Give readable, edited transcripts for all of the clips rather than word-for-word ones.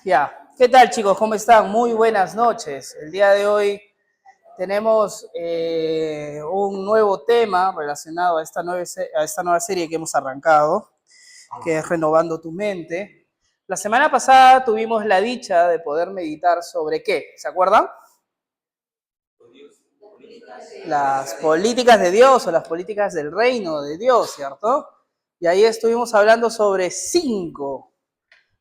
Ya, ¿qué tal chicos? ¿Cómo están? Muy buenas noches. El día de hoy tenemos un nuevo tema relacionado a esta nueva serie que hemos arrancado, que es Renovando tu Mente. La semana pasada tuvimos la dicha de poder meditar sobre ¿qué? ¿Se acuerdan? Las políticas de Dios o las políticas del reino de Dios, ¿cierto? Y ahí estuvimos hablando sobre 5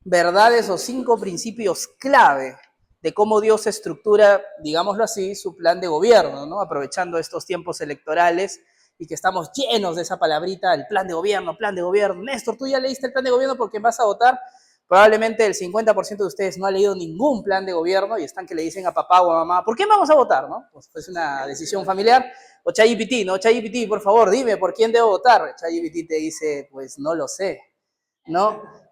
verdades o 5 principios clave de cómo Dios estructura, digámoslo así, su plan de gobierno, ¿no? Aprovechando estos tiempos electorales y que estamos llenos de esa palabrita, el plan de gobierno, plan de gobierno. Néstor, tú ya leíste el plan de gobierno porque vas a votar. Probablemente el 50% de ustedes no ha leído ningún plan de gobierno y están que le dicen a papá o a mamá, ¿por qué vamos a votar? ¿No? Pues es una decisión familiar. O ChatGPT, ¿no? ChatGPT, por favor, dime, ¿por quién debo votar? ChatGPT te dice, pues no lo sé, ¿no?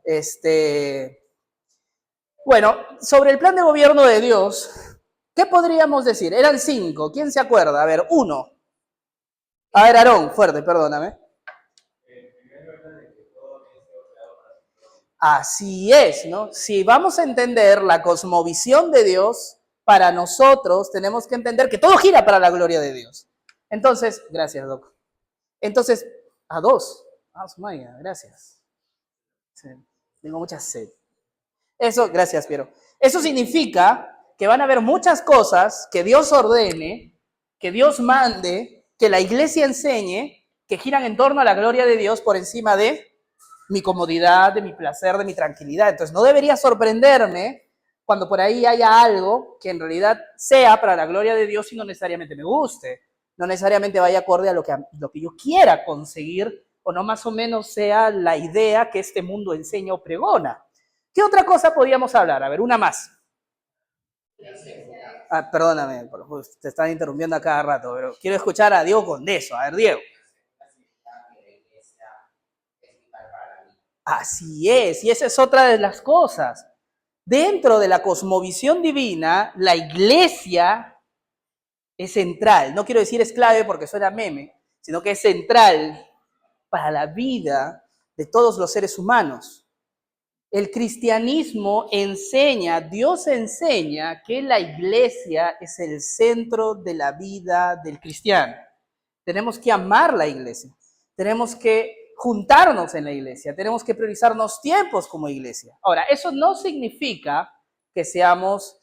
Bueno, sobre el plan de gobierno de Dios, ¿qué podríamos decir? Eran 5. ¿Quién se acuerda? A ver, uno. A ver, Aarón, fuerte, perdóname. Así es, ¿no? Si vamos a entender la cosmovisión de Dios, para nosotros tenemos que entender que todo gira para la gloria de Dios. Entonces, gracias, Doc. Entonces, a dos. Ah, Sumaya, gracias. Sí, tengo mucha sed. Eso, gracias, Piero. Eso significa que van a haber muchas cosas que Dios ordene, que Dios mande, que la iglesia enseñe, que giran en torno a la gloria de Dios por encima de mi comodidad, de mi placer, de mi tranquilidad. Entonces, no debería sorprenderme cuando por ahí haya algo que en realidad sea para la gloria de Dios y no necesariamente me guste, no necesariamente vaya acorde a lo que yo quiera conseguir o no más o menos sea la idea que este mundo enseña o pregona. ¿Qué otra cosa podíamos hablar? A ver, una más. Ah, perdóname, te están interrumpiendo a cada rato, pero quiero escuchar a Diego Condeso. A ver, Diego. Así es, y esa es otra de las cosas. Dentro de la cosmovisión divina, la iglesia es central. No quiero decir es clave porque suena meme, sino que es central para la vida de todos los seres humanos. El cristianismo enseña, Dios enseña que la iglesia es el centro de la vida del cristiano. Tenemos que amar la iglesia, tenemos que juntarnos en la iglesia, tenemos que priorizarnos tiempos como iglesia. Ahora, eso no significa que seamos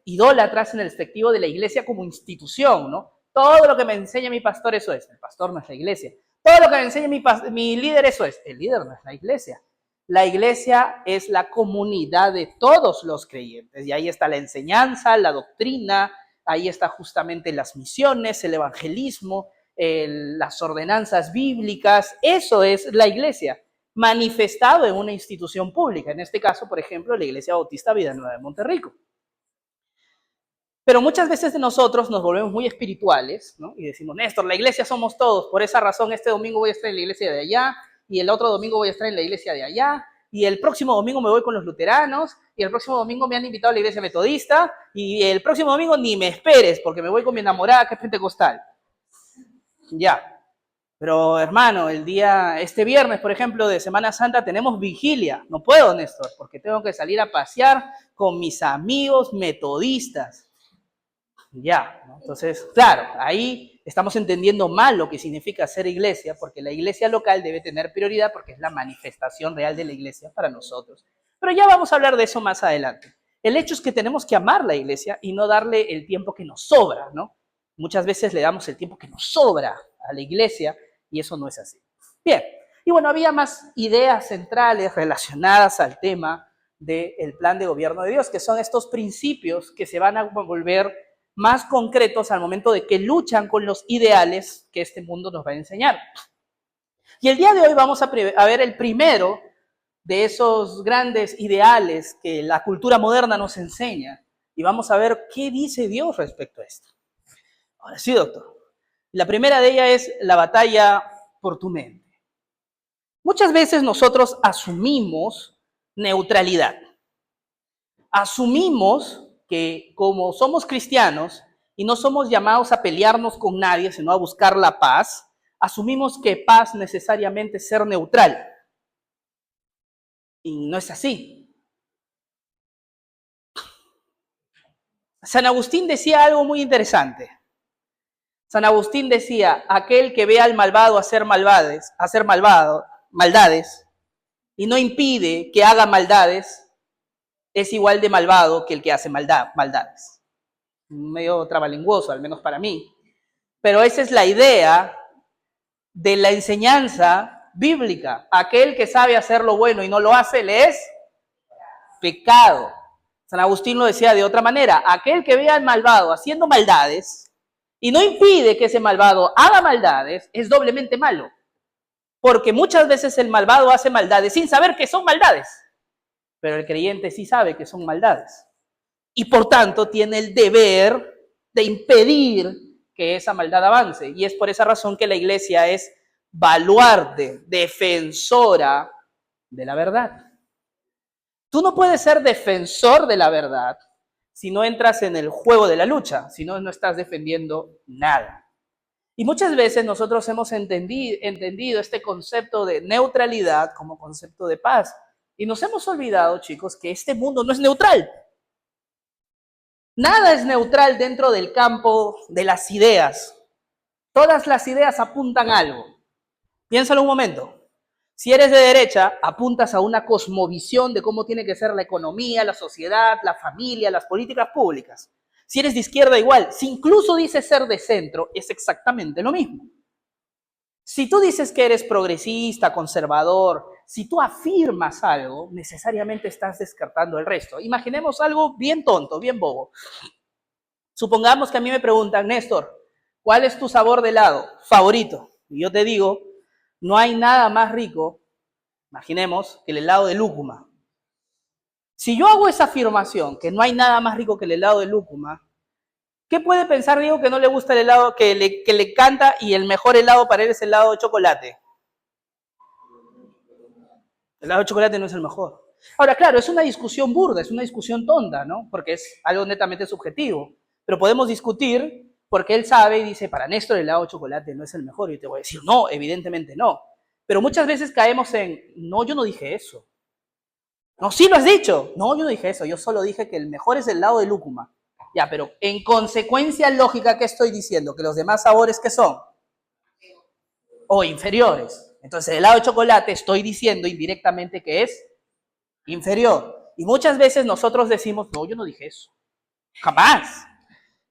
idólatras en el aspecto de la iglesia como institución, ¿no? Todo lo que me enseña mi pastor, eso es. El pastor no es la iglesia. Todo lo que me enseña mi líder, eso es. El líder no es la iglesia. La iglesia es la comunidad de todos los creyentes. Y ahí está la enseñanza, la doctrina, ahí está justamente las misiones, el evangelismo, las ordenanzas bíblicas. Eso es la iglesia, manifestado en una institución pública. En este caso, por ejemplo, la Iglesia Bautista Vida Nueva de Monterrico. Pero muchas veces de nosotros nos volvemos muy espirituales, ¿no? Y decimos, Néstor, la iglesia somos todos, por esa razón este domingo voy a estar en la iglesia de allá, y el otro domingo voy a estar en la iglesia de allá, y el próximo domingo me voy con los luteranos, y el próximo domingo me han invitado a la iglesia metodista, y el próximo domingo ni me esperes, porque me voy con mi enamorada que es pentecostal. Ya. Pero hermano, este viernes, por ejemplo, de Semana Santa tenemos vigilia. No puedo, Néstor, porque tengo que salir a pasear con mis amigos metodistas. Ya, ¿no? Entonces, claro, ahí estamos entendiendo mal lo que significa ser iglesia, porque la iglesia local debe tener prioridad porque es la manifestación real de la iglesia para nosotros. Pero ya vamos a hablar de eso más adelante. El hecho es que tenemos que amar la iglesia y no darle el tiempo que nos sobra, ¿no? Muchas veces le damos el tiempo que nos sobra a la iglesia y eso no es así. Bien, y bueno, había más ideas centrales relacionadas al tema del plan de gobierno de Dios, que son estos principios que se van a volver más concretos al momento de que luchan con los ideales que este mundo nos va a enseñar. Y el día de hoy vamos a ver el primero de esos grandes ideales que la cultura moderna nos enseña y vamos a ver qué dice Dios respecto a esto. Ahora sí, doctor. La primera de ellas es la batalla por tu mente. Muchas veces nosotros asumimos neutralidad. Asumimos que como somos cristianos y no somos llamados a pelearnos con nadie, sino a buscar la paz, asumimos que paz necesariamente es ser neutral. Y no es así. San Agustín decía algo muy interesante. San Agustín decía, aquel que ve al malvado maldades, y no impide que haga maldades, es igual de malvado que el que hace maldades. Medio trabalenguoso, al menos para mí. Pero esa es la idea de la enseñanza bíblica. Aquel que sabe hacer lo bueno y no lo hace, le es pecado. San Agustín lo decía de otra manera. Aquel que ve al malvado haciendo maldades y no impide que ese malvado haga maldades, es doblemente malo. Porque muchas veces el malvado hace maldades sin saber que son maldades. Pero el creyente sí sabe que son maldades. Y por tanto tiene el deber de impedir que esa maldad avance. Y es por esa razón que la iglesia es baluarte, defensora de la verdad. Tú no puedes ser defensor de la verdad si no entras en el juego de la lucha, si no, no estás defendiendo nada. Y muchas veces nosotros hemos entendido este concepto de neutralidad como concepto de paz. Y nos hemos olvidado, chicos, que este mundo no es neutral. Nada es neutral dentro del campo de las ideas. Todas las ideas apuntan a algo. Piénsalo un momento. Si eres de derecha, apuntas a una cosmovisión de cómo tiene que ser la economía, la sociedad, la familia, las políticas públicas. Si eres de izquierda, igual. Si incluso dices ser de centro, es exactamente lo mismo. Si tú dices que eres progresista, conservador, si tú afirmas algo, necesariamente estás descartando el resto. Imaginemos algo bien tonto, bien bobo. Supongamos que a mí me preguntan, Néstor, ¿cuál es tu sabor de helado favorito? Y yo te digo, no hay nada más rico, imaginemos, que el helado de lúcuma. Si yo hago esa afirmación, que no hay nada más rico que el helado de lúcuma, ¿qué puede pensar Diego que no le gusta el helado, que le canta y el mejor helado para él es el helado de chocolate? El helado de chocolate no es el mejor. Ahora, claro, es una discusión burda, es una discusión tonta, ¿no? Porque es algo netamente subjetivo. Pero podemos discutir porque él sabe y dice, para Néstor el helado de chocolate no es el mejor. Y te voy a decir, no, evidentemente no. Pero muchas veces caemos en, no, yo no dije eso. No, sí lo has dicho. No, yo no dije eso. Yo solo dije que el mejor es el helado de lúcuma. Ya, pero en consecuencia lógica, ¿qué estoy diciendo? Que los demás sabores, ¿qué son? O inferiores. Entonces, el helado de chocolate estoy diciendo indirectamente que es inferior. Y muchas veces nosotros decimos, no, yo no dije eso. Jamás.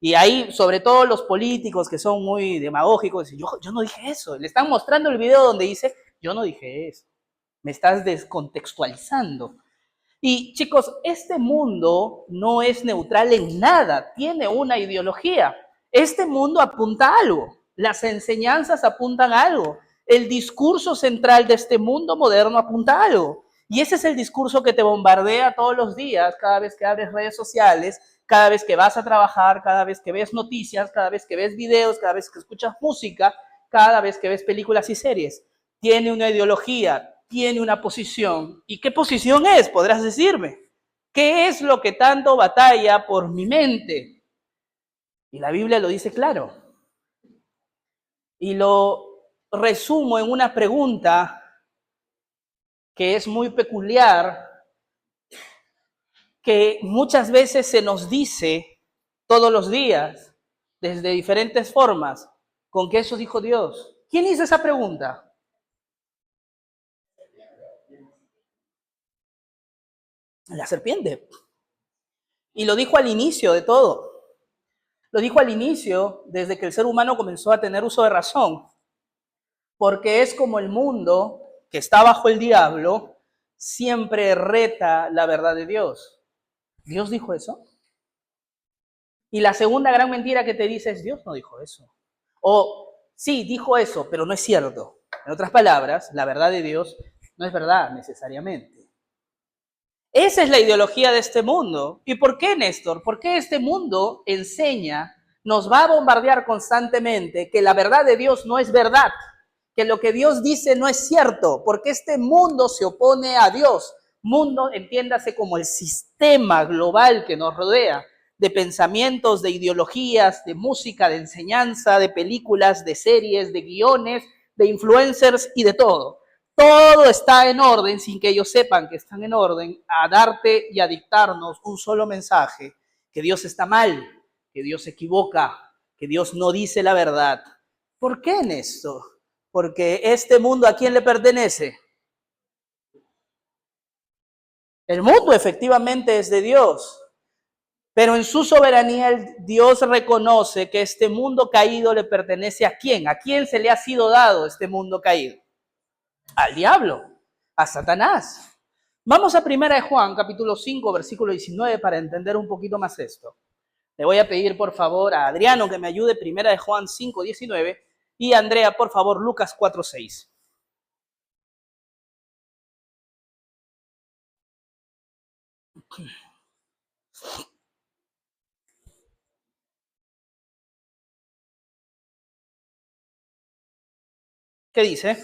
Y ahí, sobre todo los políticos que son muy demagógicos, dicen, yo no dije eso. Le están mostrando el video donde dice, yo no dije eso. Me estás descontextualizando. Y chicos, este mundo no es neutral en nada, tiene una ideología. Este mundo apunta a algo, las enseñanzas apuntan a algo, el discurso central de este mundo moderno apunta a algo. Y ese es el discurso que te bombardea todos los días, cada vez que abres redes sociales, cada vez que vas a trabajar, cada vez que ves noticias, cada vez que ves videos, cada vez que escuchas música, cada vez que ves películas y series. Tiene una ideología, tiene una posición. ¿Y qué posición es? Podrás decirme. ¿Qué es lo que tanto batalla por mi mente? Y la Biblia lo dice claro. Y lo resumo en una pregunta que es muy peculiar, que muchas veces se nos dice todos los días, desde diferentes formas, con que eso dijo Dios. ¿Quién hizo esa pregunta? La serpiente. Y lo dijo al inicio de todo. Lo dijo al inicio, desde que el ser humano comenzó a tener uso de razón. Porque es como el mundo que está bajo el diablo, siempre reta la verdad de Dios. ¿Dios dijo eso? Y la segunda gran mentira que te dice es, Dios no dijo eso. O, sí, dijo eso, pero no es cierto. En otras palabras, la verdad de Dios no es verdad necesariamente. Esa es la ideología de este mundo. ¿Y por qué, Néstor? ¿Por qué este mundo enseña, nos va a bombardear constantemente que la verdad de Dios no es verdad? Que lo que Dios dice no es cierto, porque este mundo se opone a Dios. Mundo, entiéndase como el sistema global que nos rodea, de pensamientos, de ideologías, de música, de enseñanza, de películas, de series, de guiones, de influencers y de todo. Todo está en orden sin que ellos sepan que están en orden a darte y a dictarnos un solo mensaje, que Dios está mal, que Dios se equivoca, que Dios no dice la verdad. ¿Por qué en esto? Porque este mundo, ¿a quién le pertenece? El mundo efectivamente es de Dios, pero en su soberanía Dios reconoce que este mundo caído le pertenece ¿a quién? ¿A quién se le ha sido dado este mundo caído? Al diablo, a Satanás. Vamos a 1 de Juan, capítulo 5, versículo 19, para entender un poquito más esto. Le voy a pedir, por favor, a Adriano que me ayude, 1 de Juan 5, 19, y a Andrea, por favor, Lucas 4, 6. ¿Qué dice?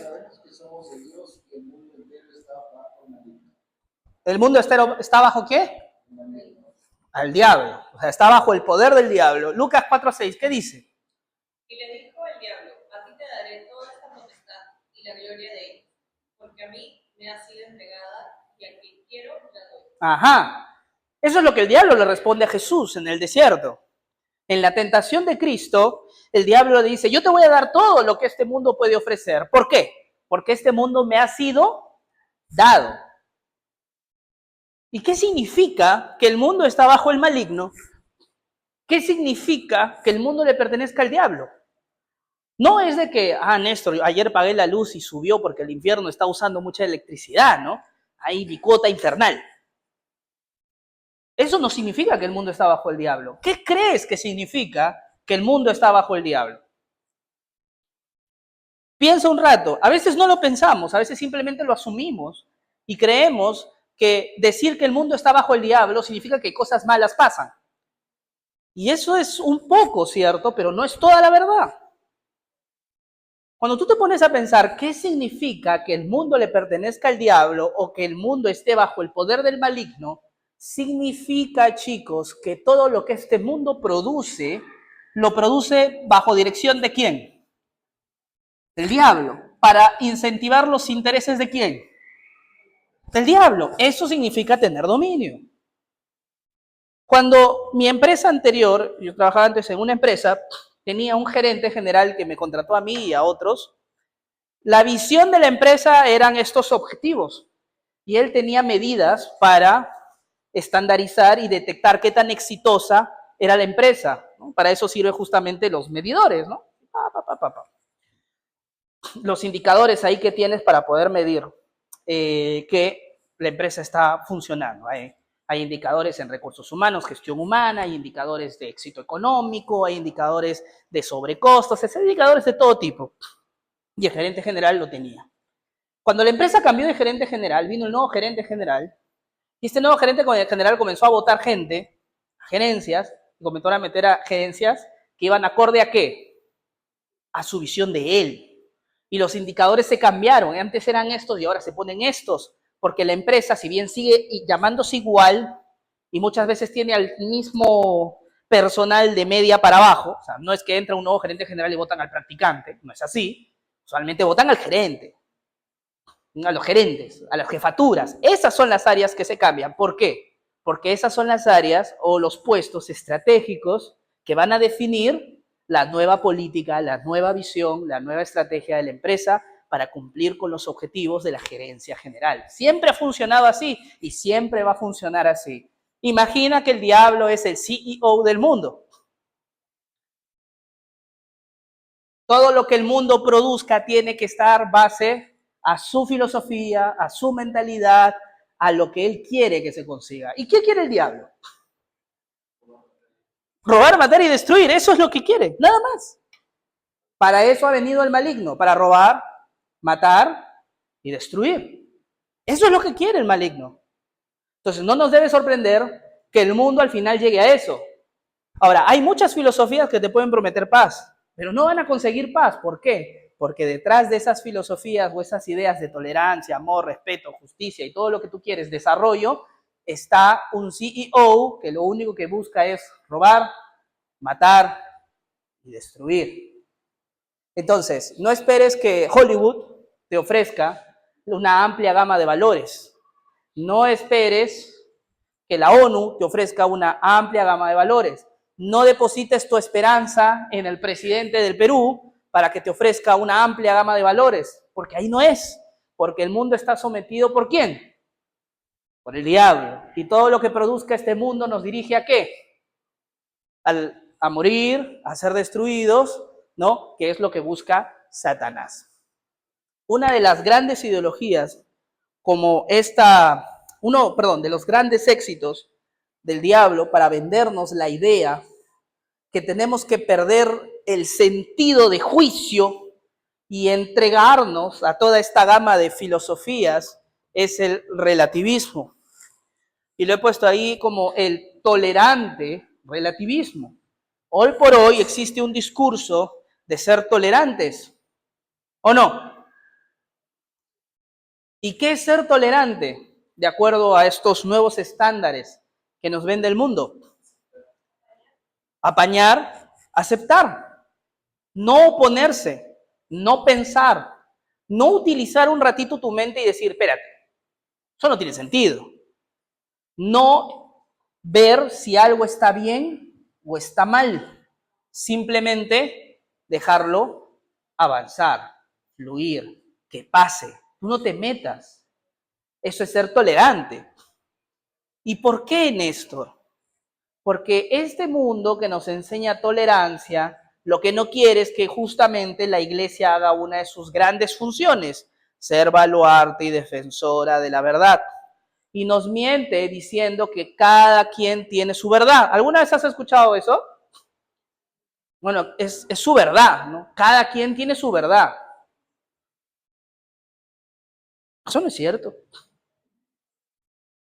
¿El mundo está bajo qué? Al diablo. O sea, está bajo el poder del diablo. Lucas 4, 6, ¿qué dice? Y le dijo el diablo, a ti te daré toda esta potestad y la gloria de ellos, porque a mí me ha sido entregada y a quien quiero la doy. Ajá. Eso es lo que el diablo le responde a Jesús en el desierto. En la tentación de Cristo, el diablo le dice, yo te voy a dar todo lo que este mundo puede ofrecer. ¿Por qué? Porque este mundo me ha sido dado. ¿Y qué significa que el mundo está bajo el maligno? ¿Qué significa que el mundo le pertenezca al diablo? No es de que, Néstor, ayer pagué la luz y subió porque el infierno está usando mucha electricidad, ¿no? Hay mi cuota infernal. Eso no significa que el mundo está bajo el diablo. ¿Qué crees que significa que el mundo está bajo el diablo? Piensa un rato. A veces no lo pensamos, a veces simplemente lo asumimos y creemos que decir que el mundo está bajo el diablo significa que cosas malas pasan. Y eso es un poco cierto, pero no es toda la verdad. Cuando tú te pones a pensar qué significa que el mundo le pertenezca al diablo o que el mundo esté bajo el poder del maligno, significa, chicos, que todo lo que este mundo produce, lo produce bajo dirección de ¿quién? Del diablo. ¿Para incentivar los intereses de quién? Del diablo. Eso significa tener dominio. Cuando mi empresa anterior, yo trabajaba antes en una empresa, tenía un gerente general que me contrató a mí y a otros. La visión de la empresa eran estos objetivos y él tenía medidas para estandarizar y detectar qué tan exitosa era la empresa, ¿no? Para eso sirven justamente los medidores, ¿no? Los indicadores ahí que tienes para poder medir que la empresa está funcionando. Hay indicadores en recursos humanos, gestión humana, hay indicadores de éxito económico, hay indicadores de sobrecostos, hay indicadores de todo tipo. Y el gerente general lo tenía. Cuando la empresa cambió de gerente general, vino el nuevo gerente general, y este nuevo gerente general comenzó a votar gente, a gerencias, y comenzó a meter a gerencias que iban acorde a ¿qué? A su visión de él. Y los indicadores se cambiaron, antes eran estos y ahora se ponen estos, porque la empresa, si bien sigue llamándose igual, y muchas veces tiene al mismo personal de media para abajo, o sea, no es que entra un nuevo gerente general y votan al practicante, no es así, usualmente votan al gerente, a los gerentes, a las jefaturas. Esas son las áreas que se cambian. ¿Por qué? Porque esas son las áreas o los puestos estratégicos que van a definir la nueva política, la nueva visión, la nueva estrategia de la empresa para cumplir con los objetivos de la gerencia general. Siempre ha funcionado así y siempre va a funcionar así. Imagina que el diablo es el CEO del mundo. Todo lo que el mundo produzca tiene que estar base a su filosofía, a su mentalidad, a lo que él quiere que se consiga. ¿Y qué quiere el diablo? Robar, matar y destruir. Eso es lo que quiere, nada más. Para eso ha venido el maligno, para robar, matar y destruir. Eso es lo que quiere el maligno. Entonces no nos debe sorprender que el mundo al final llegue a eso. Ahora, hay muchas filosofías que te pueden prometer paz, pero no van a conseguir paz. ¿Por qué? Porque detrás de esas filosofías o esas ideas de tolerancia, amor, respeto, justicia y todo lo que tú quieres, desarrollo, está un CEO que lo único que busca es robar, matar y destruir. Entonces, no esperes que Hollywood te ofrezca una amplia gama de valores. No esperes que la ONU te ofrezca una amplia gama de valores. No deposites tu esperanza en el presidente del Perú para que te ofrezca una amplia gama de valores, porque ahí no es, porque el mundo está sometido ¿por quién? Por el diablo. Y todo lo que produzca este mundo nos dirige ¿a qué? A morir, a ser destruidos, ¿no? Que es lo que busca Satanás. Una de las grandes ideologías como de los grandes éxitos del diablo para vendernos la idea que tenemos que perder el sentido de juicio y entregarnos a toda esta gama de filosofías es el relativismo. Y lo he puesto ahí como el tolerante relativismo. Hoy por hoy existe un discurso de ser tolerantes, ¿o no? ¿Y qué es ser tolerante de acuerdo a estos nuevos estándares que nos vende el mundo? Apañar, aceptar, no oponerse, no pensar, no utilizar un ratito tu mente y decir, espérate, eso no tiene sentido. No ver si algo está bien o está mal, simplemente dejarlo avanzar, fluir, que pase. Tú no te metas. Eso es ser tolerante. ¿Y por qué, Néstor? Porque este mundo que nos enseña tolerancia, lo que no quiere es que justamente la iglesia haga una de sus grandes funciones, ser baluarte y defensora de la verdad. Y nos miente diciendo que cada quien tiene su verdad. ¿Alguna vez has escuchado eso? Bueno, es su verdad, ¿no? Cada quien tiene su verdad. Eso no es cierto.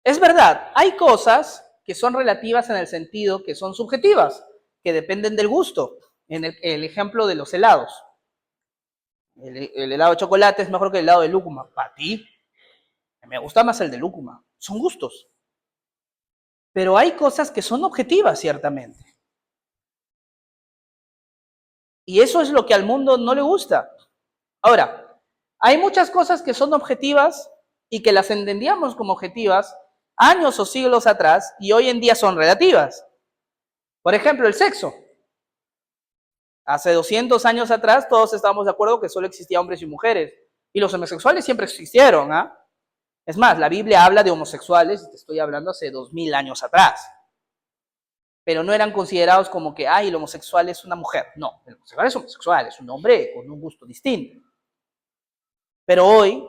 Es verdad, hay cosas que son relativas en el sentido que son subjetivas, que dependen del gusto. En el ejemplo de los helados. El helado de chocolate es mejor que el helado de lúcuma. Para ti, me gusta más el de lúcuma. Son gustos. Pero hay cosas que son objetivas, ciertamente. Y eso es lo que al mundo no le gusta. Ahora, hay muchas cosas que son objetivas y que las entendíamos como objetivas años o siglos atrás y hoy en día son relativas. Por ejemplo, el sexo. Hace 200 años atrás todos estábamos de acuerdo que solo existían hombres y mujeres. Y los homosexuales siempre existieron, ¿ah? Es más, la Biblia habla de homosexuales, y te estoy hablando hace 2000 años atrás. Pero no eran considerados como que, el homosexual es una mujer. No, el homosexual es homosexual, es un hombre con un gusto distinto. Pero hoy,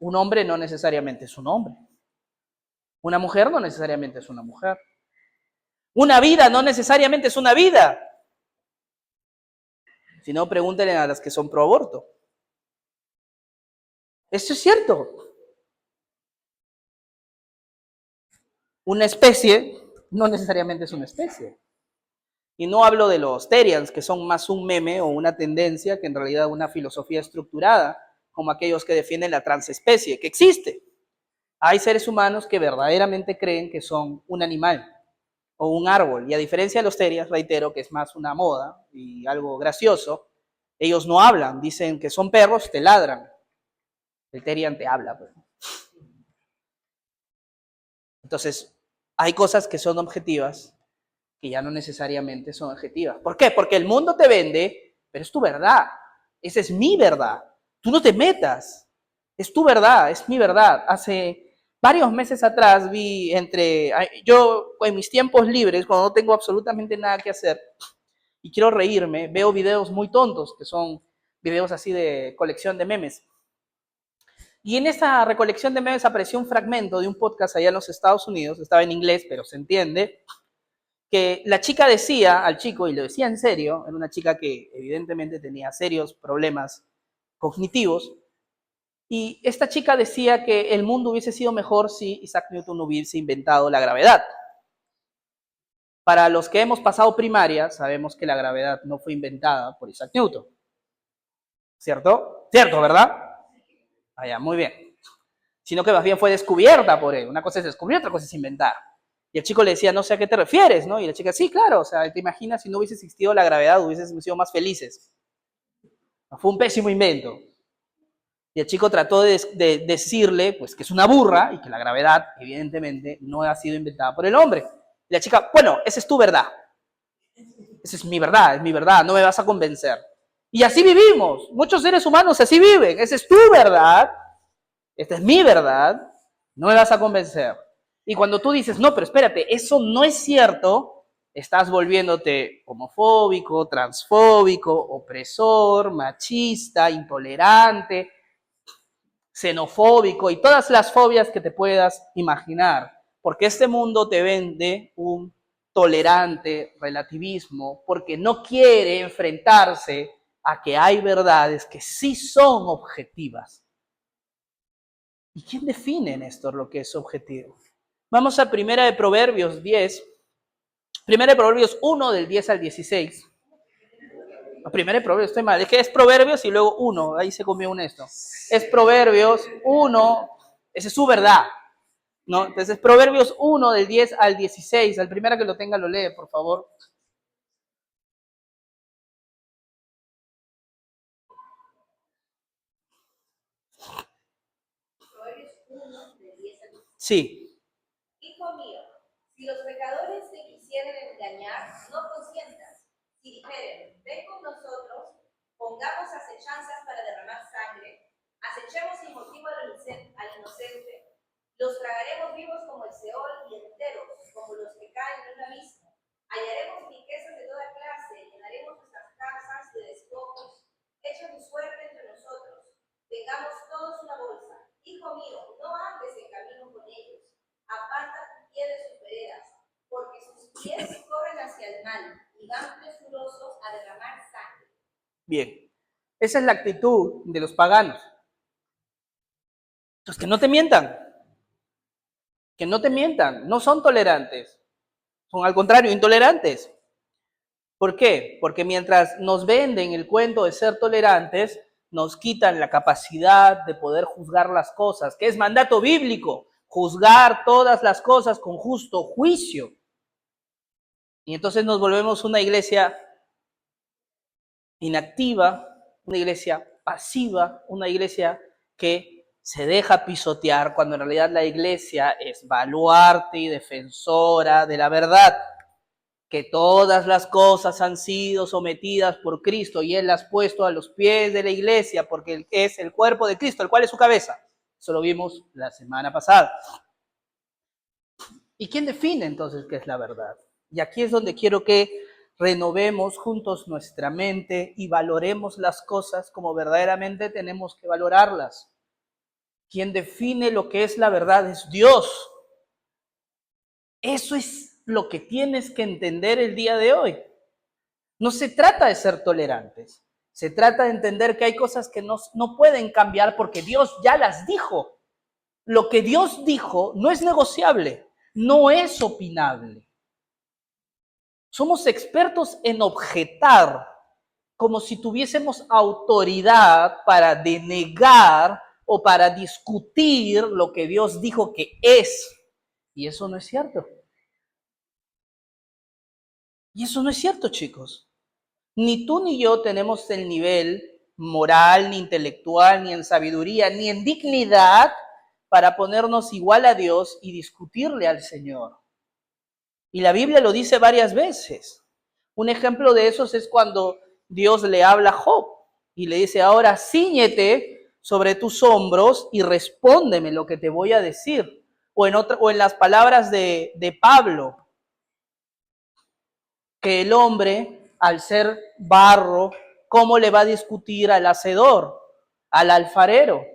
un hombre no necesariamente es un hombre. Una mujer no necesariamente es una mujer. Una vida no necesariamente es una vida. Si no, pregúntenle a las que son pro aborto. Eso es cierto. Una especie no necesariamente es una especie. Y no hablo de los Terians, que son más un meme o una tendencia que en realidad una filosofía estructurada, como aquellos que defienden la transespecie, que existe. Hay seres humanos que verdaderamente creen que son un animal o un árbol. Y a diferencia de los Terians, reitero que es más una moda y algo gracioso, ellos no hablan, dicen que son perros, te ladran. El Terian te habla. Pues. Entonces, hay cosas que son objetivas que ya no necesariamente son objetivas. ¿Por qué? Porque el mundo te vende, pero es tu verdad. Esa es mi verdad. Tú no te metas. Es tu verdad, es mi verdad. Hace varios meses atrás yo en mis tiempos libres, cuando no tengo absolutamente nada que hacer y quiero reírme, veo videos muy tontos, que son videos así de colección de memes. Y en esa recolección de memes apareció un fragmento de un podcast allá en los Estados Unidos, estaba en inglés, pero se entiende, que la chica decía al chico, y lo decía en serio, era una chica que evidentemente tenía serios problemas cognitivos, y esta chica decía que el mundo hubiese sido mejor si Isaac Newton hubiese inventado la gravedad. Para los que hemos pasado primaria, sabemos que la gravedad no fue inventada por Isaac Newton. ¿Cierto? ¿Cierto, verdad? Ya, muy bien. Sino que más bien fue descubierta por él. Una cosa es descubrir, otra cosa es inventar. Y el chico le decía, no sé a qué te refieres, ¿no? Y la chica, sí, claro, o sea, te imaginas si no hubiese existido la gravedad, hubiésemos sido más felices. Fue un pésimo invento. Y el chico trató de decirle pues, que es una burra y que la gravedad, evidentemente, no ha sido inventada por el hombre. Y la chica, bueno, esa es tu verdad. Esa es mi verdad, no me vas a convencer. Y así vivimos. Muchos seres humanos así viven. Esa es tu verdad, esta es mi verdad, no me vas a convencer. Y cuando tú dices, no, pero espérate, eso no es cierto, estás volviéndote homofóbico, transfóbico, opresor, machista, intolerante, xenofóbico y todas las fobias que te puedas imaginar. Porque este mundo te vende un tolerante relativismo, porque no quiere enfrentarse a que hay verdades que sí son objetivas. ¿Y quién define, Néstor, lo que es objetivo? Vamos a Primera de Proverbios 10, Primera de Proverbios 1 del 10 al 16. Primera de Proverbios, estoy mal, es que es Proverbios y luego 1, ahí se comió un esto. Es Proverbios 1, esa es su verdad, ¿no? Entonces Proverbios 1 del 10 al 16, al primero que lo tenga lo lee, por favor. Proverbios 1, de 10 al 16. Sí. Hijo mío, si los pecadores te quisieren engañar, no consientas. Si dijeren, ven con nosotros, pongamos acechanzas para derramar sangre, acechemos sin motivo al inocente, los tragaremos vivos como el Seol y enteros, como los que caen en un abismo. Hallaremos riquezas de toda clase, llenaremos nuestras casas de despojos. Echa tu suerte entre nosotros, tengamos todos una bolsa. Hijo mío, no andes en camino con ellos, aparta tu pie de sus veredas, porque sus pies corren hacia el mal y van presurosos a derramar sangre. Bien, esa es la actitud de los paganos. Pues que no te mientan, no son tolerantes, son al contrario intolerantes. ¿Por qué? Porque mientras nos venden el cuento de ser tolerantes, nos quitan la capacidad de poder juzgar las cosas, que es mandato bíblico, juzgar todas las cosas con justo juicio. Y entonces nos volvemos una iglesia inactiva, una iglesia pasiva, una iglesia que se deja pisotear, cuando en realidad la iglesia es baluarte y defensora de la verdad, que todas las cosas han sido sometidas por Cristo y Él las ha puesto a los pies de la iglesia porque es el cuerpo de Cristo, el cual es su cabeza. Eso lo vimos la semana pasada. ¿Y quién define entonces qué es la verdad? Y aquí es donde quiero que renovemos juntos nuestra mente y valoremos las cosas como verdaderamente tenemos que valorarlas. Quien define lo que es la verdad es Dios. Eso es lo que tienes que entender el día de hoy. No se trata de ser tolerantes, se trata de entender que hay cosas que no pueden cambiar porque Dios ya las dijo. Lo que Dios dijo no es negociable, no es opinable. Somos expertos en objetar, como si tuviésemos autoridad para denegar o para discutir lo que Dios dijo que es. Y eso no es cierto. Y eso no es cierto, chicos. Ni tú ni yo tenemos el nivel moral, ni intelectual, ni en sabiduría, ni en dignidad para ponernos igual a Dios y discutirle al Señor. Y la Biblia lo dice varias veces. Un ejemplo de esos es cuando Dios le habla a Job y le dice, ahora cíñete sobre tus hombros y respóndeme lo que te voy a decir. O en las palabras de Pablo, que el hombre, al ser barro, ¿cómo le va a discutir al hacedor, al alfarero?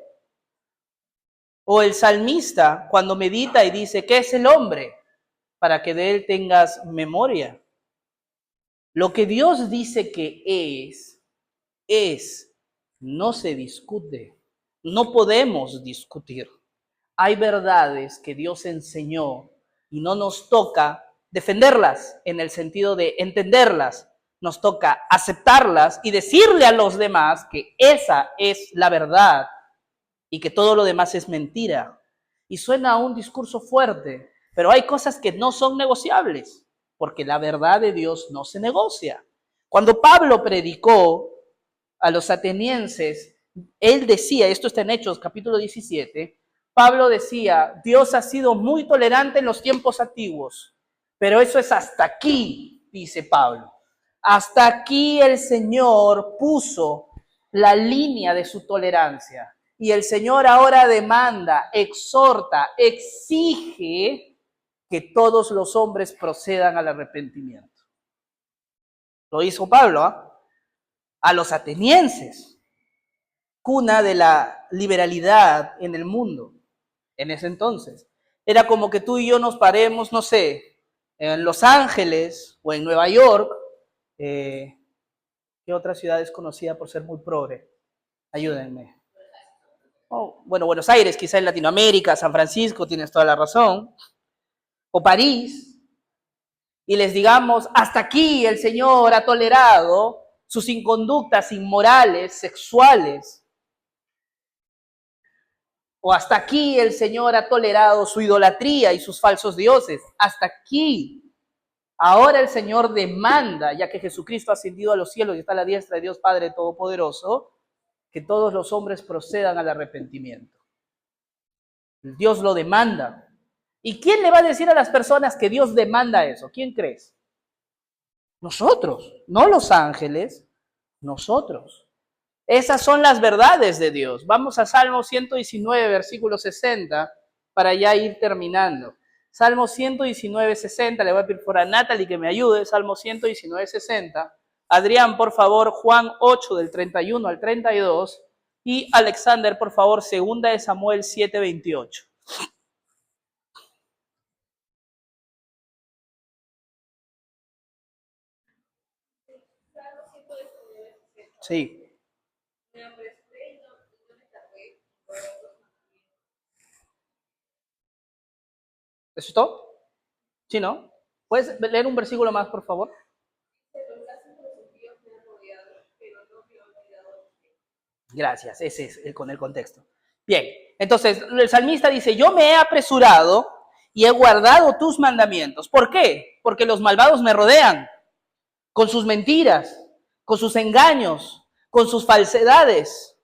O el salmista, cuando medita y dice, ¿qué es el hombre? Para que de él tengas memoria. Lo que Dios dice que es, no se discute. No podemos discutir. Hay verdades que Dios enseñó y no nos toca defenderlas en el sentido de entenderlas. Nos toca aceptarlas y decirle a los demás que esa es la verdad y que todo lo demás es mentira. Y suena a un discurso fuerte, pero hay cosas que no son negociables, porque la verdad de Dios no se negocia. Cuando Pablo predicó a los atenienses, Él decía, esto está en Hechos capítulo 17, Pablo decía, Dios ha sido muy tolerante en los tiempos antiguos, pero eso es hasta aquí, dice Pablo. Hasta aquí el Señor puso la línea de su tolerancia. Y el Señor ahora demanda, exhorta, exige que todos los hombres procedan al arrepentimiento. Lo hizo Pablo, ¿eh? A los atenienses, cuna de la liberalidad en el mundo en ese entonces. Era como que tú y yo nos paremos, no sé, en Los Ángeles o en Nueva York. ¿Qué otra ciudad es conocida por ser muy progre? Ayúdenme. Oh, bueno, Buenos Aires, quizá en Latinoamérica, San Francisco, tienes toda la razón. O París. Y les digamos, hasta aquí el Señor ha tolerado sus inconductas inmorales, sexuales. O hasta aquí el Señor ha tolerado su idolatría y sus falsos dioses. Hasta aquí. Ahora el Señor demanda, ya que Jesucristo ha ascendido a los cielos y está a la diestra de Dios Padre Todopoderoso, que todos los hombres procedan al arrepentimiento. Dios lo demanda. ¿Y quién le va a decir a las personas que Dios demanda eso? ¿Quién crees? Nosotros, no los ángeles, nosotros. Esas son las verdades de Dios. Vamos a Salmo 119, versículo 60, para ya ir terminando. Salmo 119, 60, le voy a pedir por a Natalie que me ayude, Salmo 119, 60. Adrián, por favor, Juan 8, del 31 al 32. Y Alexander, por favor, segunda de Samuel 7, 28. Sí. ¿Eso es todo? ¿Sí, no? ¿Puedes leer un versículo más, por favor? Gracias, ese es con el contexto. Bien, entonces el salmista dice, yo me he apresurado y he guardado tus mandamientos. ¿Por qué? Porque los malvados me rodean con sus mentiras, con sus engaños, con sus falsedades.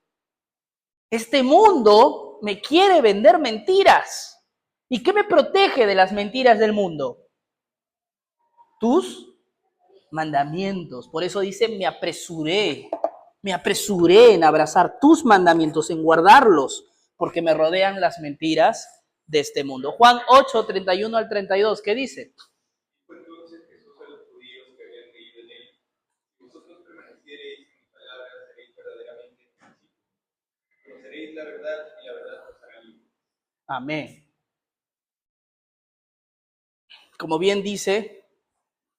Este mundo me quiere vender mentiras. ¿Y qué me protege de las mentiras del mundo? Tus mandamientos. Por eso dice, me apresuré en abrazar tus mandamientos, en guardarlos, porque me rodean las mentiras de este mundo. Juan 8, 31 al 32, ¿qué dice? Fue entonces Jesús a los judíos que habían creído en él: si vosotros permaneciereis en mi palabra, seréis verdaderamente mis discípulos. Conoceréis la verdad y la verdad os hará libres. Amén. Como bien dice,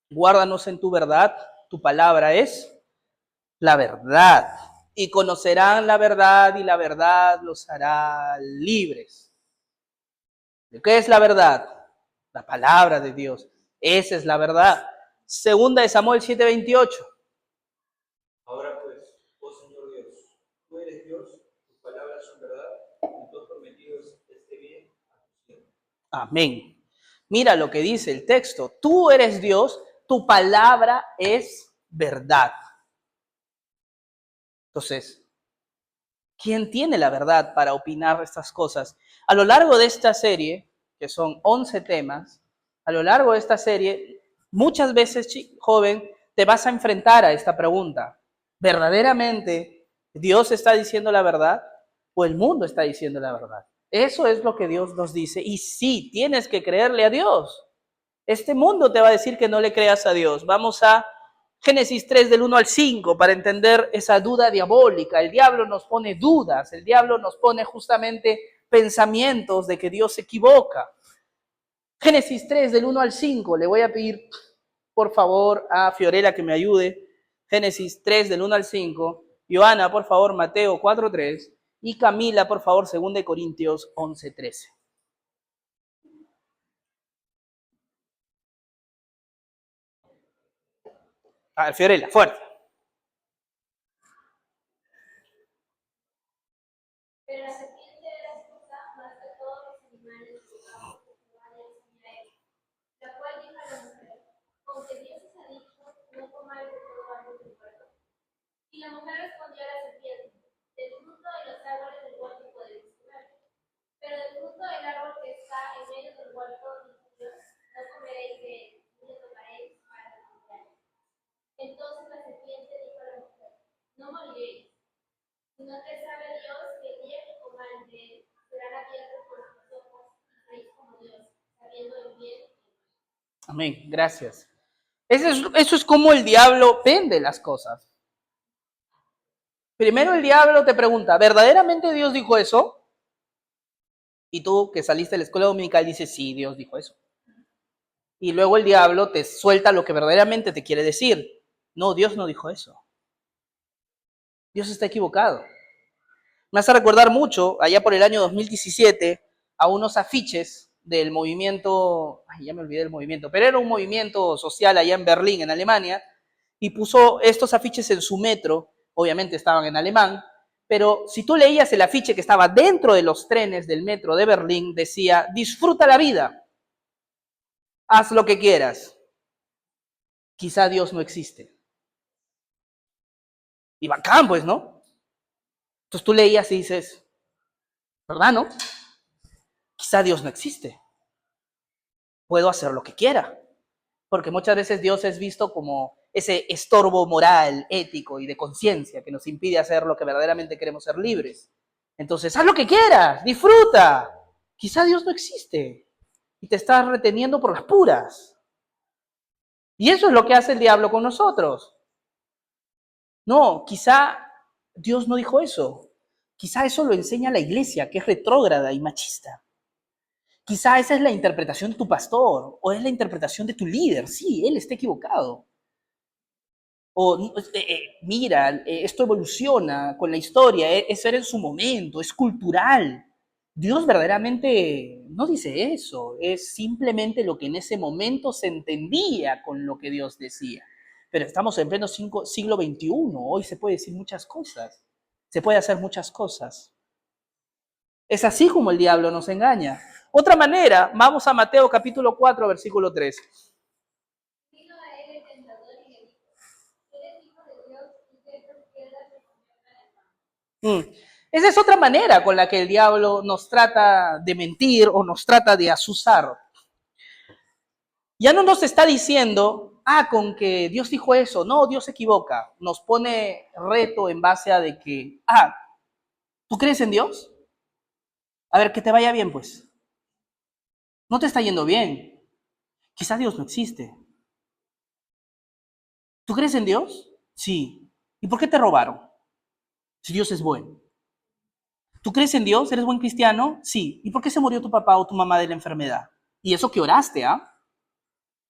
guárdanos en tu verdad, tu palabra es la verdad. Y conocerán la verdad y la verdad los hará libres. ¿De qué es la verdad? La palabra de Dios. Esa es la verdad. Segunda de Samuel 7:28. Ahora pues, oh Señor Dios, tú eres Dios, tus palabras son verdad, y tú has prometido este bien a tu siervo. Amén. Mira lo que dice el texto. Tú eres Dios, tu palabra es verdad. Entonces, ¿quién tiene la verdad para opinar estas cosas? A lo largo de esta serie, que son 11 temas, a lo largo de esta serie, muchas veces, joven, te vas a enfrentar a esta pregunta. ¿Verdaderamente Dios está diciendo la verdad o el mundo está diciendo la verdad? Eso es lo que Dios nos dice. Y sí, tienes que creerle a Dios. Este mundo te va a decir que no le creas a Dios. Vamos a Génesis 3 del 1 al 5 para entender esa duda diabólica. El diablo nos pone dudas, el diablo nos pone justamente pensamientos de que Dios se equivoca. Génesis 3 del 1 al 5, le voy a pedir por favor a Fiorella que me ayude. Génesis 3 del 1 al 5. Joana, por favor, Mateo 4:3. Y Camila, por favor, 2 Corintios 11:13. Fiorella, fuerte. Pero la serpiente era astuta más que todos los animales del campo que Jehová le enseñó a él, la cual dijo a la mujer: con que Dios os ha dicho, no comáis de todo árbol del huerto. Y la mujer respondió a la serpiente: del fruto Amén, gracias. Eso es como el diablo vende las cosas. Primero el diablo te pregunta, ¿verdaderamente Dios dijo eso? Y tú que saliste de la escuela dominical dices, sí, Dios dijo eso. Y luego el diablo te suelta lo que verdaderamente te quiere decir. No, Dios no dijo eso. Dios está equivocado. Me hace recordar mucho, allá por el año 2017, a unos afiches del movimiento, ay, ya me olvidé del movimiento, pero era un movimiento social allá en Berlín, en Alemania, y puso estos afiches en su metro, obviamente estaban en alemán, pero si tú leías el afiche que estaba dentro de los trenes del metro de Berlín, decía, disfruta la vida, haz lo que quieras, quizá Dios no existe. Y bacán, pues, ¿no? Entonces tú leías y dices, ¿verdad, no? Quizá Dios no existe. Puedo hacer lo que quiera. Porque muchas veces Dios es visto como ese estorbo moral, ético y de conciencia que nos impide hacer lo que verdaderamente queremos ser libres. Entonces, haz lo que quieras, disfruta. Quizá Dios no existe y te estás reteniendo por las puras. Y eso es lo que hace el diablo con nosotros. No, quizá Dios no dijo eso. Quizá eso lo enseña la iglesia, que es retrógrada y machista. Quizá esa es la interpretación de tu pastor o es la interpretación de tu líder. Sí, él está equivocado. O mira, esto evoluciona con la historia, es ser en su momento, es cultural. Dios verdaderamente no dice eso, es simplemente lo que en ese momento se entendía con lo que Dios decía. Pero estamos en pleno siglo XXI, hoy se puede decir muchas cosas, se puede hacer muchas cosas. Es así como el diablo nos engaña. Otra manera, vamos a Mateo capítulo 4, versículo 3. Vino a él el tentador y le dijo, eres hijo de Dios, y que estas piedras se conviertan en pan. Esa es otra manera con la que el diablo nos trata de mentir o nos trata de asusar. Ya no nos está diciendo, con que Dios dijo eso, no, Dios se equivoca. Nos pone reto en base a de que, ¿tú crees en Dios? A ver, que te vaya bien, pues. No te está yendo bien. Quizá Dios no existe. ¿Tú crees en Dios? Sí. ¿Y por qué te robaron? Si Dios es bueno. ¿Tú crees en Dios? ¿Eres buen cristiano? Sí. ¿Y por qué se murió tu papá o tu mamá de la enfermedad? Y eso que oraste,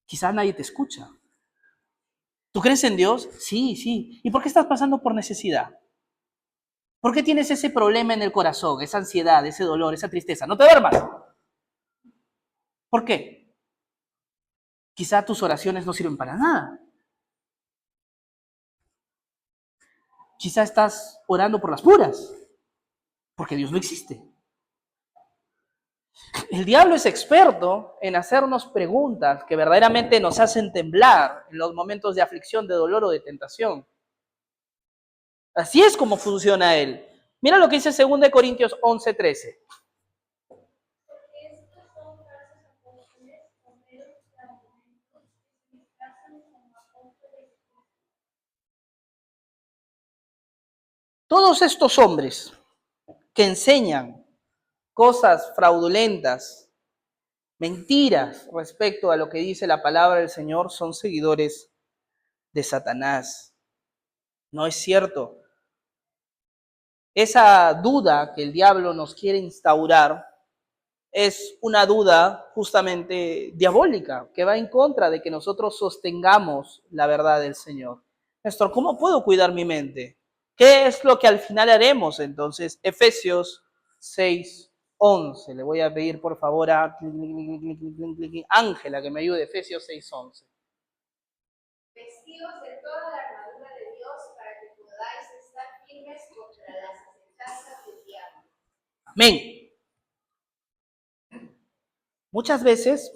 Quizás nadie te escucha. ¿Tú crees en Dios? Sí, sí. ¿Y por qué estás pasando por necesidad? ¿Por qué tienes ese problema en el corazón, esa ansiedad, ese dolor, esa tristeza? No te duermas. ¿Por qué? Quizá tus oraciones no sirven para nada. Quizá estás orando por las puras, porque Dios no existe. El diablo es experto en hacernos preguntas que verdaderamente nos hacen temblar en los momentos de aflicción, de dolor o de tentación. Así es como funciona él. Mira lo que dice 2 Corintios 11:13. Porque estos son falsos apóstoles, obreros fraudulentos, que se disfrazan como apóstoles. Todos estos hombres que enseñan cosas fraudulentas, mentiras respecto a lo que dice la palabra del Señor, son seguidores de Satanás. No es cierto. Esa duda que el diablo nos quiere instaurar es una duda justamente diabólica, que va en contra de que nosotros sostengamos la verdad del Señor. Néstor, ¿cómo puedo cuidar mi mente? ¿Qué es lo que al final haremos? Entonces, Efesios 6:11. Le voy a pedir por favor a Ángela que me ayude, Efesios 6:11. Vestidos de toda la armadura de Dios para que podáis estar firmes contra las acechanzas del diablo. Amén. Muchas veces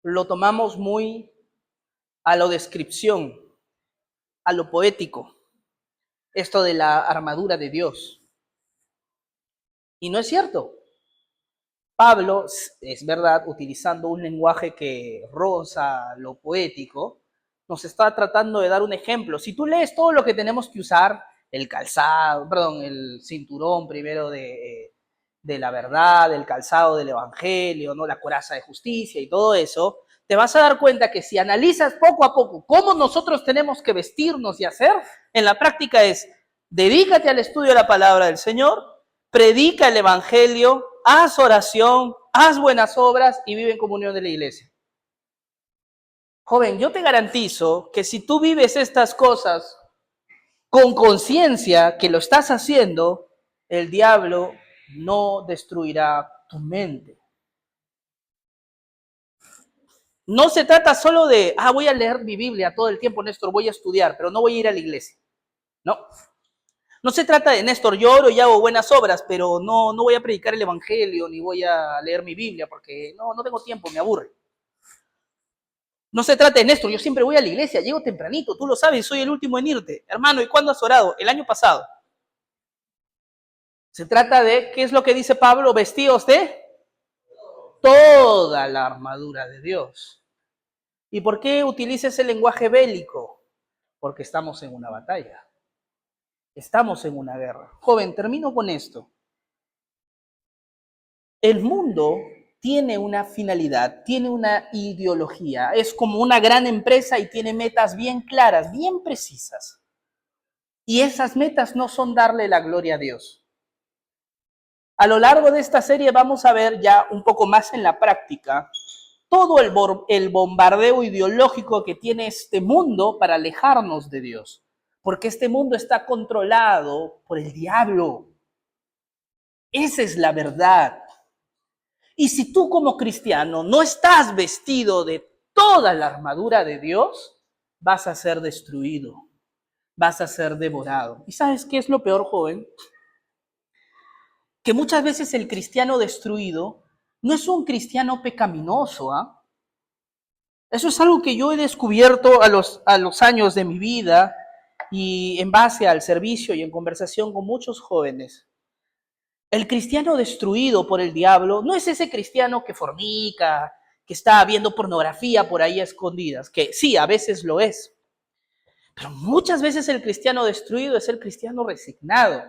lo tomamos muy a la descripción, a lo poético, esto de la armadura de Dios. Y no es cierto. Pablo, es verdad, utilizando un lenguaje que roza lo poético, nos está tratando de dar un ejemplo. Si tú lees todo lo que tenemos que usar, el calzado, perdón, el cinturón primero de de la verdad, del calzado del evangelio, ¿no? La coraza de justicia y todo eso, te vas a dar cuenta que si analizas poco a poco cómo nosotros tenemos que vestirnos y hacer, en la práctica es, dedícate al estudio de la palabra del Señor, predica el evangelio, haz oración, haz buenas obras y vive en comunión de la iglesia. Joven, yo te garantizo que si tú vives estas cosas con conciencia que lo estás haciendo, el diablo no destruirá tu mente. No se trata solo de, voy a leer mi Biblia todo el tiempo, Néstor, voy a estudiar, pero no voy a ir a la iglesia. No. No se trata de, Néstor, yo oro y hago buenas obras, pero no voy a predicar el evangelio, ni voy a leer mi Biblia, porque no tengo tiempo, me aburre. No se trata de, Néstor, yo siempre voy a la iglesia, llego tempranito, tú lo sabes, soy el último en irte. Hermano, ¿y cuándo has orado? El año pasado. Se trata de, ¿qué es lo que dice Pablo? Vestidos de toda la armadura de Dios. ¿Y por qué utiliza ese lenguaje bélico? Porque estamos en una batalla. Estamos en una guerra. Joven, termino con esto. El mundo tiene una finalidad, tiene una ideología. Es como una gran empresa y tiene metas bien claras, bien precisas. Y esas metas no son darle la gloria a Dios. A lo largo de esta serie vamos a ver ya un poco más en la práctica todo el bombardeo ideológico que tiene este mundo para alejarnos de Dios. Porque este mundo está controlado por el diablo. Esa es la verdad. Y si tú como cristiano no estás vestido de toda la armadura de Dios, vas a ser destruido, vas a ser devorado. ¿Y sabes qué es lo peor, joven? Que muchas veces el cristiano destruido no es un cristiano pecaminoso, ¿ah? Eso es algo que yo he descubierto a los años de mi vida y en base al servicio y en conversación con muchos jóvenes. El cristiano destruido por el diablo no es ese cristiano que fornica, que está viendo pornografía por ahí a escondidas, que sí, a veces lo es. Pero muchas veces el cristiano destruido es el cristiano resignado.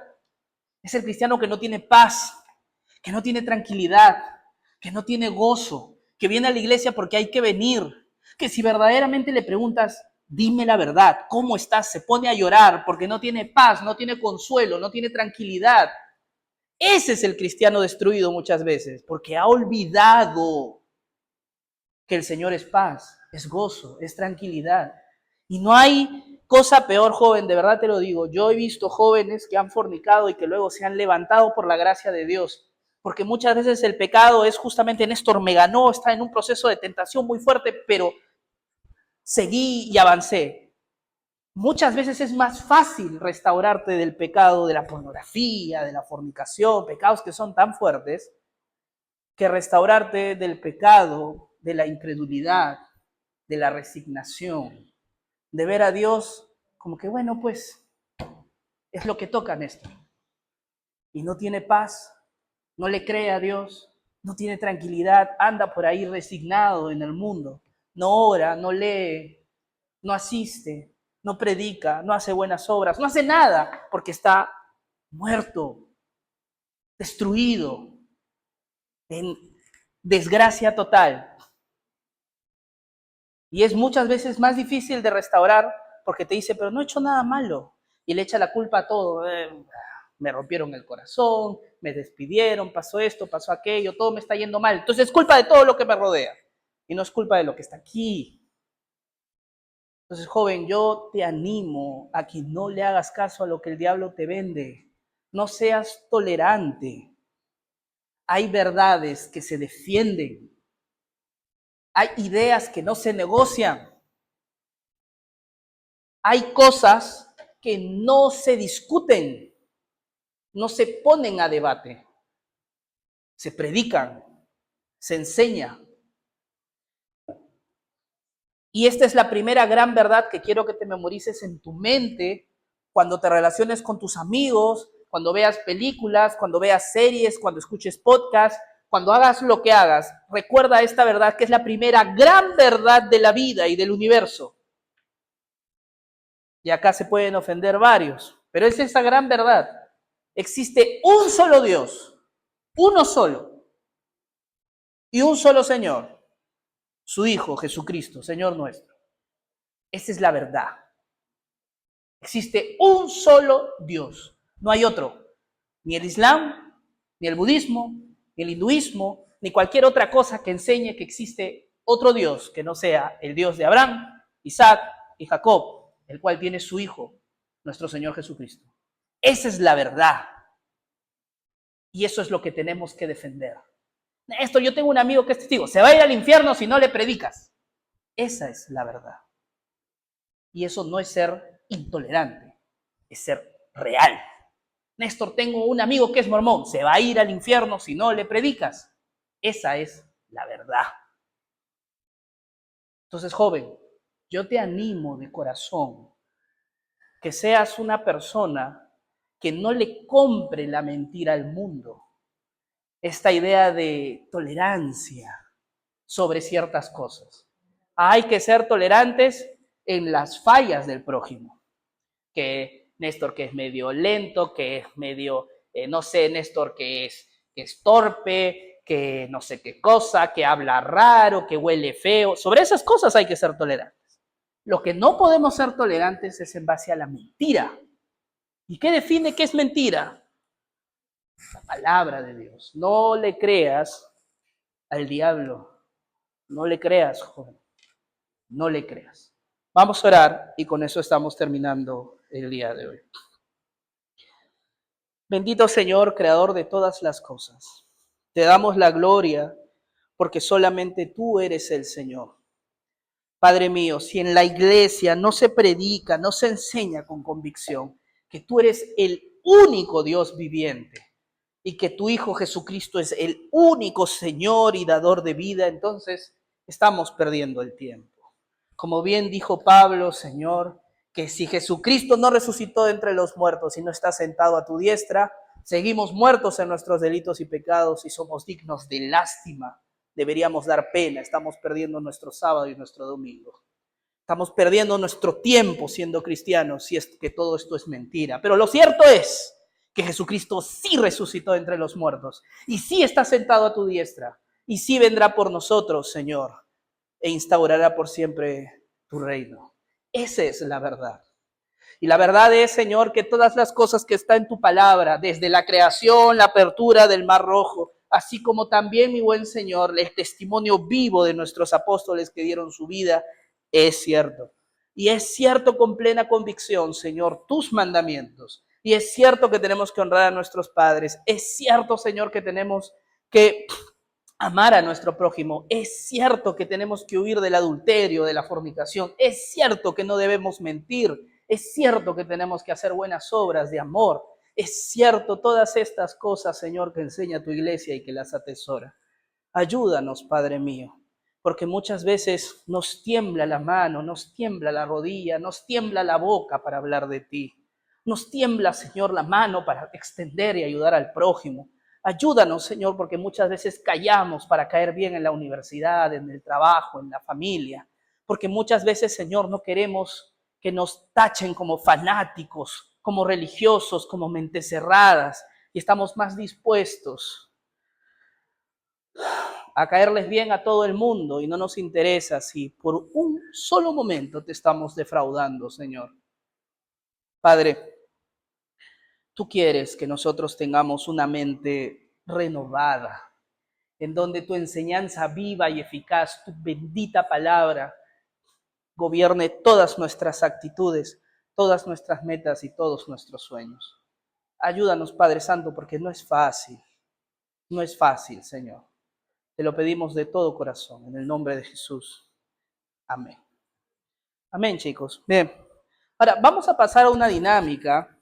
Es el cristiano que no tiene paz, que no tiene tranquilidad, que no tiene gozo, que viene a la iglesia porque hay que venir, que si verdaderamente le preguntas, dime la verdad, ¿cómo estás? Se pone a llorar porque no tiene paz, no tiene consuelo, no tiene tranquilidad. Ese es el cristiano destruido muchas veces, porque ha olvidado que el Señor es paz, es gozo, es tranquilidad. Y no hay cosa peor, joven, de verdad te lo digo. Yo he visto jóvenes que han fornicado y que luego se han levantado por la gracia de Dios. Porque muchas veces el pecado es justamente, Néstor me ganó, está en un proceso de tentación muy fuerte, pero seguí y avancé. Muchas veces es más fácil restaurarte del pecado de la pornografía, de la fornicación, pecados que son tan fuertes, que restaurarte del pecado, de la incredulidad, de la resignación, de ver a Dios como que, bueno, pues es lo que toca, Néstor. Y no tiene paz, no le cree a Dios, no tiene tranquilidad, anda por ahí resignado en el mundo, no ora, no lee, no asiste, no predica, no hace buenas obras, no hace nada porque está muerto, destruido, en desgracia total. Y es muchas veces más difícil de restaurar porque te dice, pero no he hecho nada malo. Y le echa la culpa a todo. Me rompieron el corazón, me despidieron, pasó esto, pasó aquello, todo me está yendo mal. Entonces es culpa de todo lo que me rodea. Y no es culpa de lo que está aquí. Entonces, joven, yo te animo a que no le hagas caso a lo que el diablo te vende. No seas tolerante. Hay verdades que se defienden. Hay ideas que no se negocian. Hay cosas que no se discuten, no se ponen a debate. Se predican, se enseña. Y esta es la primera gran verdad que quiero que te memorices en tu mente cuando te relaciones con tus amigos, cuando veas películas, cuando veas series, cuando escuches podcasts, cuando hagas lo que hagas. Recuerda esta verdad que es la primera gran verdad de la vida y del universo. Y acá se pueden ofender varios, pero es esa gran verdad. Existe un solo Dios, uno solo y un solo Señor, su Hijo Jesucristo, Señor nuestro. Esa es la verdad. Existe un solo Dios, no hay otro. Ni el Islam, ni el budismo, ni el hinduismo, ni cualquier otra cosa que enseñe que existe otro Dios que no sea el Dios de Abraham, Isaac y Jacob, el cual tiene su Hijo, nuestro Señor Jesucristo. Esa es la verdad. Y eso es lo que tenemos que defender. Esto, yo tengo un amigo que es testigo, se va a ir al infierno si no le predicas. Esa es la verdad. Y eso no es ser intolerante, es ser real. Néstor, tengo un amigo que es mormón, se va a ir al infierno si no le predicas. Esa es la verdad. Entonces, joven, yo te animo de corazón que seas una persona que no le compre la mentira al mundo. Esta idea de tolerancia sobre ciertas cosas. Hay que ser tolerantes en las fallas del prójimo. Que Néstor que es medio lento, que es medio, no sé, Néstor que es torpe, que no sé qué cosa, que habla raro, que huele feo. Sobre esas cosas hay que ser tolerantes. Lo que no podemos ser tolerantes es en base a la mentira. ¿Y qué define qué es mentira? La palabra de Dios. No le creas al diablo. No le creas, joven. No le creas. Vamos a orar y con eso estamos terminando el día de hoy. Bendito Señor, creador de todas las cosas. Te damos la gloria porque solamente tú eres el Señor. Padre mío, si en la iglesia no se predica, no se enseña con convicción que tú eres el único Dios viviente y que tu Hijo Jesucristo es el único Señor y dador de vida, entonces estamos perdiendo el tiempo. Como bien dijo Pablo, Señor, que si Jesucristo no resucitó de entre los muertos y no está sentado a tu diestra, seguimos muertos en nuestros delitos y pecados y somos dignos de lástima. Deberíamos dar pena, estamos perdiendo nuestro sábado y nuestro domingo. Estamos perdiendo nuestro tiempo siendo cristianos si es que todo esto es mentira. Pero lo cierto es que Jesucristo sí resucitó de entre los muertos y sí está sentado a tu diestra y sí vendrá por nosotros, Señor, e instaurará por siempre tu reino. Esa es la verdad. Y la verdad es, Señor, que todas las cosas que están en tu palabra, desde la creación, la apertura del Mar Rojo, así como también, mi buen Señor, el testimonio vivo de nuestros apóstoles que dieron su vida, es cierto. Y es cierto con plena convicción, Señor, tus mandamientos. Y es cierto que tenemos que honrar a nuestros padres. Es cierto, Señor, que tenemos que amar a nuestro prójimo. Es cierto que tenemos que huir del adulterio, de la fornicación. Es cierto que no debemos mentir. Es cierto que tenemos que hacer buenas obras de amor. Es cierto todas estas cosas, Señor, que enseña tu iglesia y que las atesora. Ayúdanos, Padre mío, porque muchas veces nos tiembla la mano, nos tiembla la rodilla, nos tiembla la boca para hablar de ti. Nos tiembla, Señor, la mano para extender y ayudar al prójimo. Ayúdanos, Señor, porque muchas veces callamos para caer bien en la universidad, en el trabajo, en la familia. Porque muchas veces, Señor, no queremos que nos tachen como fanáticos, como religiosos, como mentes cerradas. Y estamos más dispuestos a caerles bien a todo el mundo y no nos interesa si por un solo momento te estamos defraudando, Señor. Padre, tú quieres que nosotros tengamos una mente renovada, en donde tu enseñanza viva y eficaz, tu bendita palabra, gobierne todas nuestras actitudes, todas nuestras metas y todos nuestros sueños. Ayúdanos, Padre Santo, porque no es fácil, Señor. Te lo pedimos de todo corazón, en el nombre de Jesús. Amén. Amén, chicos. Bien. Ahora, vamos a pasar a una dinámica.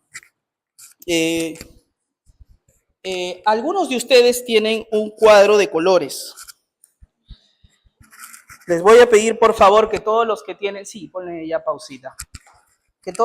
Algunos de ustedes tienen un cuadro de colores. Les voy a pedir, por favor, que todos los que tienen... Sí, ponle ya pausita. Que todos